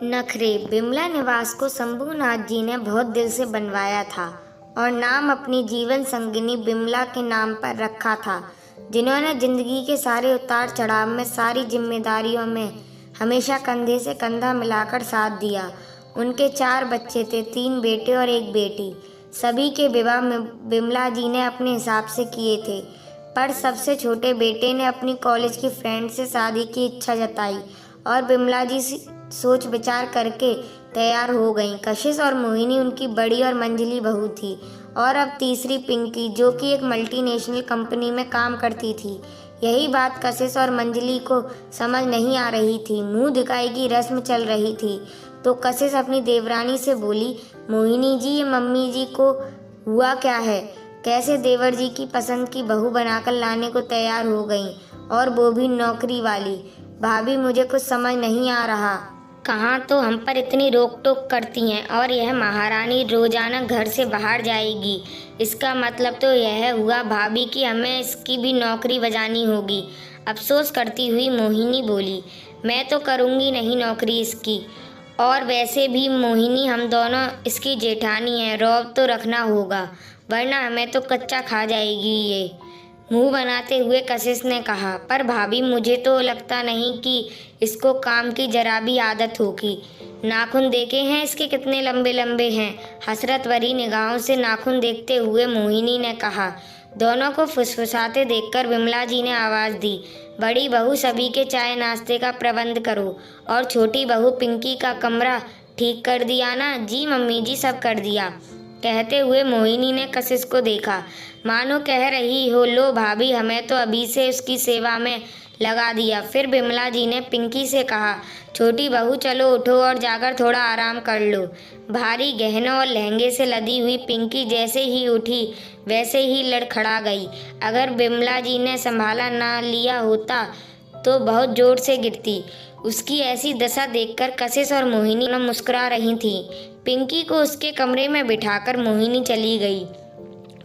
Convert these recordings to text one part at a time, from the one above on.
नखरे। बिमला निवास को शंभूनाथ जी ने बहुत दिल से बनवाया था और नाम अपनी जीवन संगिनी बिमला के नाम पर रखा था, जिन्होंने जिंदगी के सारे उतार चढ़ाव में, सारी जिम्मेदारियों में हमेशा कंधे से कंधा मिलाकर साथ दिया। उनके 4 बच्चे थे, 3 बेटे और 1 बेटी। सभी के विवाह में बिमला जी ने अपने हिसाब से किए थे, पर सबसे छोटे बेटे ने अपनी कॉलेज की फ्रेंड से शादी की इच्छा जताई और बिमला जी सोच विचार करके तैयार हो गईं। कशिश और मोहिनी उनकी बड़ी और मंझली बहू थी और अब तीसरी पिंकी, जो कि एक मल्टीनेशनल कंपनी में काम करती थी। यही बात कशिश और मंझली को समझ नहीं आ रही थी। मुंह दिखाई की रस्म चल रही थी तो कशिश अपनी देवरानी से बोली, मोहिनी जी, ये मम्मी जी को हुआ क्या है? कैसे देवर जी की पसंद की बहू बनाकर लाने को तैयार हो गईं, और वो भी नौकरी वाली? भाभी, मुझे कुछ समझ नहीं आ रहा। कहाँ तो हम पर इतनी रोक टोक करती हैं और यह महारानी रोजाना घर से बाहर जाएगी। इसका मतलब तो यह हुआ भाभी कि हमें इसकी भी नौकरी बजानी होगी। अफसोस करती हुई मोहिनी बोली, मैं तो करूँगी नहीं नौकरी इसकी। और वैसे भी मोहिनी, हम दोनों इसकी जेठानी हैं, रौब तो रखना होगा, वरना हमें तो कच्चा खा जाएगी ये। मुंह बनाते हुए कशिश ने कहा, पर भाभी, मुझे तो लगता नहीं कि इसको काम की जरा भी आदत होगी। नाखून देखे हैं इसके कितने लंबे लंबे हैं? हसरत भरी निगाहों से नाखून देखते हुए मोहिनी ने कहा। दोनों को फुसफुसाते देखकर बिमला जी ने आवाज़ दी, बड़ी बहू, सभी के चाय नाश्ते का प्रबंध करो। और छोटी बहू पिंकी का कमरा ठीक कर दिया ना? जी मम्मी जी, सब कर दिया। कहते हुए मोहिनी ने कशिश को देखा, मानो कह रही हो, लो भाभी, हमें तो अभी से उसकी सेवा में लगा दिया। फिर बिमला जी ने पिंकी से कहा, छोटी बहू, चलो उठो और जाकर थोड़ा आराम कर लो। भारी गहनों और लहंगे से लदी हुई पिंकी जैसे ही उठी वैसे ही लड़खड़ा गई। अगर बिमला जी ने संभाला ना लिया होता तो बहुत जोर से गिरती। उसकी ऐसी दशा देखकर कशिश और मोहिनी मुस्कुरा रही थीं। पिंकी को उसके कमरे में बिठाकर मोहिनी चली गई।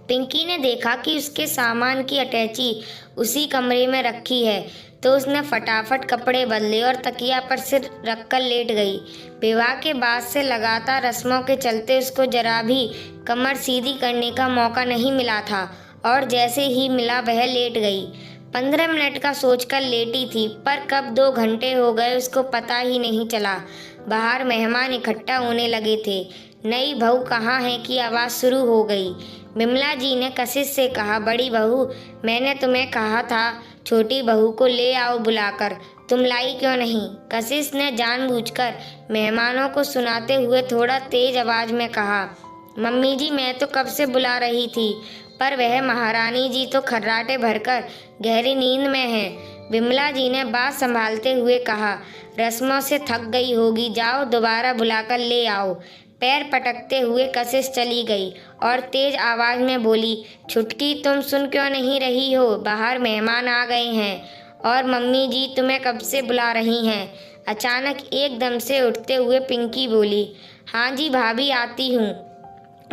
पिंकी ने देखा कि उसके सामान की अटैची उसी कमरे में रखी है तो उसने फटाफट कपड़े बदले और तकिया पर सिर रखकर लेट गई। विवाह के बाद से लगातार रस्मों के चलते उसको जरा भी कमर सीधी करने का मौका नहीं मिला था और जैसे ही मिला वह लेट गई। 15 मिनट का सोचकर लेटी थी, पर कब 2 घंटे हो गए उसको पता ही नहीं चला। बाहर मेहमान इकट्ठा होने लगे थे। नई बहू कहाँ है की आवाज़ शुरू हो गई। बिमला जी ने कशिश से कहा, बड़ी बहू, मैंने तुम्हें कहा था छोटी बहू को ले आओ बुलाकर, तुम लाई क्यों नहीं? कशिश ने जानबूझकर मेहमानों को सुनाते हुए थोड़ा तेज आवाज़ में कहा, मम्मी जी, मैं तो कब से बुला रही थी, पर वह महारानी जी तो खर्राटे भरकर गहरी नींद में हैं। बिमला जी ने बात संभालते हुए कहा, रस्मों से थक गई होगी, जाओ दोबारा बुलाकर ले आओ। पैर पटकते हुए कशिश चली गई और तेज आवाज़ में बोली, छुटकी, तुम सुन क्यों नहीं रही हो? बाहर मेहमान आ गए हैं और मम्मी जी तुम्हें कब से बुला रही हैं। अचानक एकदम से उठते हुए पिंकी बोली, हाँ जी भाभी, आती हूँ।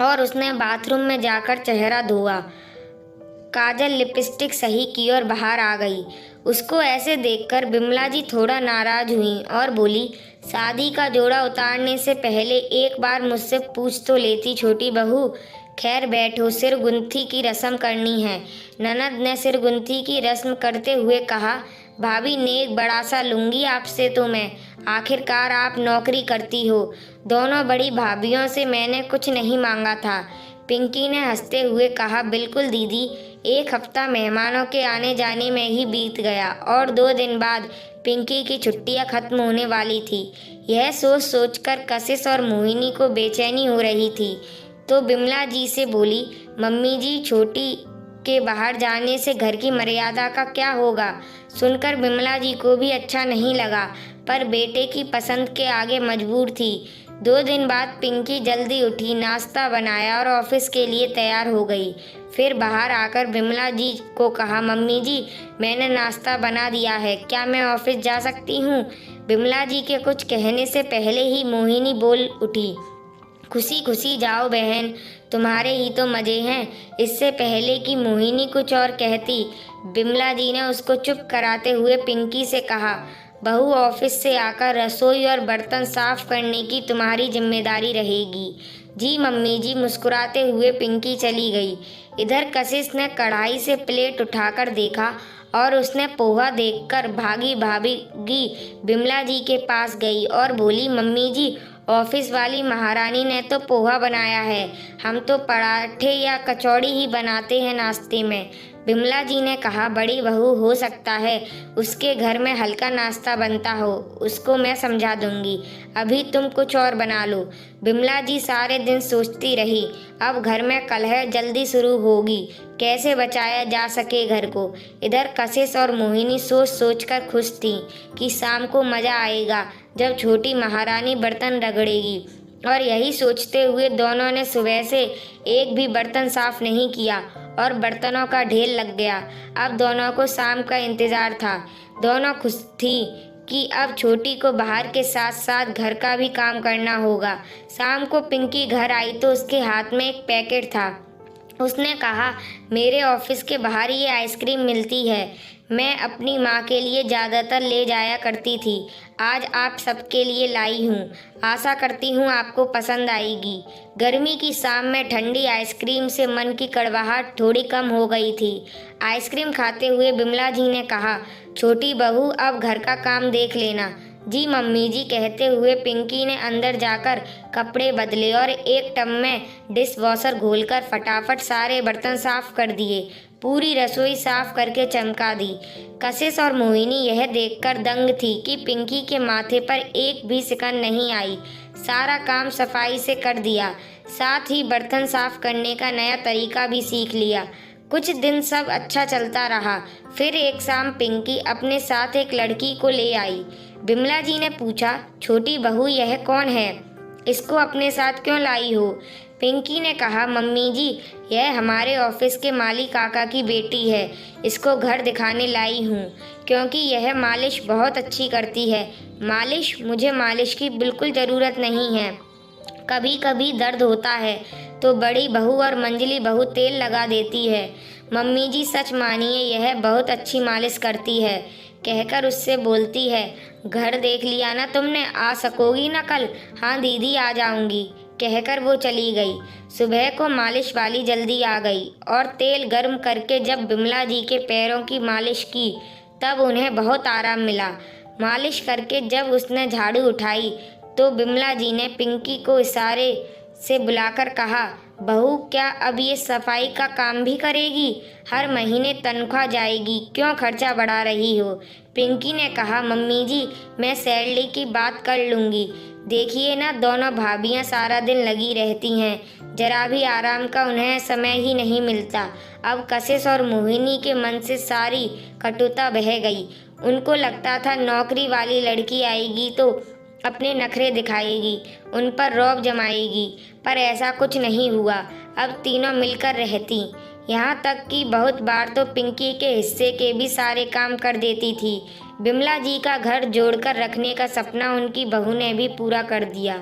और उसने बाथरूम में जाकर चेहरा धोआ, काजल लिपस्टिक सही की और बाहर आ गई। उसको ऐसे देखकर बिमला जी थोड़ा नाराज हुई और बोली, शादी का जोड़ा उतारने से पहले एक बार मुझसे पूछ तो लेती छोटी बहू। खैर बैठो, सिर गुंथी की रस्म करनी है। ननद ने सिर गुंथी की रस्म करते हुए कहा, भाभी, नेक बड़ा सा लूँगी आपसे तो मैं, आखिरकार आप नौकरी करती हो। दोनों बड़ी भाभियों से मैंने कुछ नहीं मांगा था। पिंकी ने हंसते हुए कहा, बिल्कुल दीदी। 1 हफ्ता मेहमानों के आने जाने में ही बीत गया और 2 दिन बाद पिंकी की छुट्टियां खत्म होने वाली थी। यह सोच सोचकर कशिश और मोहिनी को बेचैनी हो रही थी तो बिमला जी से बोली, मम्मी जी, छोटी के बाहर जाने से घर की मर्यादा का क्या होगा? सुनकर बिमला जी को भी अच्छा नहीं लगा, पर बेटे की पसंद के आगे मजबूर थी। 2 दिन बाद पिंकी जल्दी उठी, नाश्ता बनाया और ऑफिस के लिए तैयार हो गई। फिर बाहर आकर बिमला जी को कहा, मम्मी जी, मैंने नाश्ता बना दिया है, क्या मैं ऑफिस जा सकती हूँ? बिमला जी के कुछ कहने से पहले ही मोहिनी बोल उठी, खुशी खुशी जाओ बहन, तुम्हारे ही तो मज़े हैं। इससे पहले कि मोहिनी कुछ और कहती, बिमला जी ने उसको चुप कराते हुए पिंकी से कहा, बहू ऑफिस से आकर रसोई और बर्तन साफ करने की तुम्हारी जिम्मेदारी रहेगी। जी मम्मी जी, मुस्कुराते हुए पिंकी चली गई। इधर कशिश ने कढ़ाई से प्लेट उठाकर देखा और उसने पोहा देखकर भागी भागी बिमला जी के पास गई और बोली, मम्मी जी, ऑफिस वाली महारानी ने तो पोहा बनाया है, हम तो पराठे या कचौड़ी ही बनाते हैं नाश्ते में। बिमला जी ने कहा, बड़ी बहू, हो सकता है उसके घर में हल्का नाश्ता बनता हो, उसको मैं समझा दूंगी, अभी तुम कुछ और बना लो। बिमला जी सारे दिन सोचती रही, अब घर में कलह जल्दी शुरू होगी, कैसे बचाया जा सके घर को। इधर कशिश और मोहिनी सोच सोच कर खुश थी कि शाम को मज़ा आएगा जब छोटी महारानी बर्तन रगड़ेगी, और यही सोचते हुए दोनों ने सुबह से एक भी बर्तन साफ नहीं किया और बर्तनों का ढेर लग गया। अब दोनों को शाम का इंतज़ार था। दोनों खुश थी कि अब छोटी को बाहर के साथ साथ घर का भी काम करना होगा। शाम को पिंकी घर आई तो उसके हाथ में एक पैकेट था। उसने कहा, मेरे ऑफिस के बाहर ये आइसक्रीम मिलती है, मैं अपनी माँ के लिए ज़्यादातर ले जाया करती थी, आज आप सबके लिए लाई हूँ, आशा करती हूँ आपको पसंद आएगी। गर्मी की शाम में ठंडी आइसक्रीम से मन की कड़वाहट थोड़ी कम हो गई थी। आइसक्रीम खाते हुए बिमला जी ने कहा, छोटी बहू, अब घर का काम देख लेना। जी मम्मी जी, कहते हुए पिंकी ने अंदर जाकर कपड़े बदले और एक टब में डिश वॉशर घोलकर फटाफट सारे बर्तन साफ कर दिए, पूरी रसोई साफ करके चमका दी। कशिश और मोहिनी यह देखकर दंग थी कि पिंकी के माथे पर एक भी सिकन नहीं आई। सारा काम सफाई से कर दिया, साथ ही बर्तन साफ करने का नया तरीका भी सीख लिया। कुछ दिन सब अच्छा चलता रहा। फिर एक शाम पिंकी अपने साथ एक लड़की को ले आई। बिमला जी ने पूछा, छोटी बहू, यह कौन है, इसको अपने साथ क्यों लाई हो? पिंकी ने कहा, मम्मी जी, यह हमारे ऑफिस के माली काका की बेटी है, इसको घर दिखाने लाई हूँ क्योंकि यह मालिश बहुत अच्छी करती है। मालिश? मुझे मालिश की बिल्कुल ज़रूरत नहीं है, कभी कभी दर्द होता है तो बड़ी बहू और मंजली बहू तेल लगा देती है। मम्मी जी, सच मानिए, यह बहुत अच्छी मालिश करती है, कहकर उससे बोलती है, घर देख लिया ना तुमने, आ सकोगी ना कल? हाँ दीदी, आ जाऊंगी, कहकर वो चली गई। सुबह को मालिश वाली जल्दी आ गई और तेल गर्म करके जब बिमला जी के पैरों की मालिश की तब उन्हें बहुत आराम मिला। मालिश करके जब उसने झाड़ू उठाई तो बिमला जी ने पिंकी को इशारे से बुलाकर कहा, बहू, क्या अब ये सफाई का काम भी करेगी? हर महीने तनख्वाह जाएगी, क्यों खर्चा बढ़ा रही हो? पिंकी ने कहा, मम्मी जी, मैं सैलरी की बात कर लूँगी, देखिए ना, दोनों भाभियाँ सारा दिन लगी रहती हैं, जरा भी आराम का उन्हें समय ही नहीं मिलता। अब कशिश और मोहिनी के मन से सारी कटुता बह गई। उनको लगता था नौकरी वाली लड़की आएगी तो अपने नखरे दिखाएगी, उन पर रौब जमाएगी, पर ऐसा कुछ नहीं हुआ। अब तीनों मिलकर रहती, यहाँ तक कि बहुत बार तो पिंकी के हिस्से के भी सारे काम कर देती थी। बिमला जी का घर जोड़कर रखने का सपना उनकी बहू ने भी पूरा कर दिया।